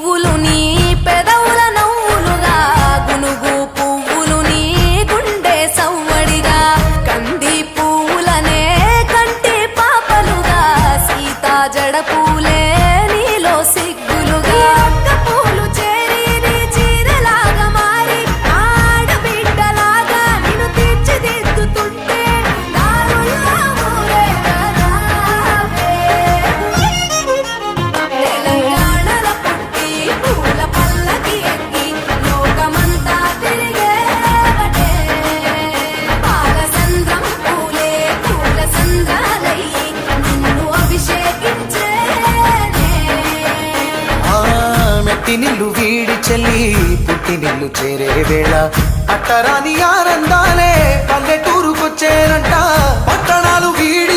పువ్వులు నీ పెదవుల నవ్వులుగా గునుగు పువ్వులు నీ గుండె సవ్వడిగా కంది పువ్వులనే కంటి పాపలుగా సీతా జడ పూలే నీలో సిగ్గులుగా ఒక్క పూలు చేరి నీ చీరలాగా మారి ఆడబిడ్డలాగా నిన్ను తీర్చిదిద్దుతుంటే దారుల్లా ఊరేగరావే. తెలంగాణల పుట్టి పూల పల్లకి ఎక్కి లోకమంతా తిరిగేవటే పాలసంద్రం పూలే పూల సంద్రాలయ్యి నిన్ను అభిషేకించేనే. మెట్టి నిల్లు వీడి చెల్లి పుట్టి నిల్లు చేరే వేళ అట్టరాని ఆనందాలే పల్లెటూరుకొచ్చేనంట పట్టణాలు వీడి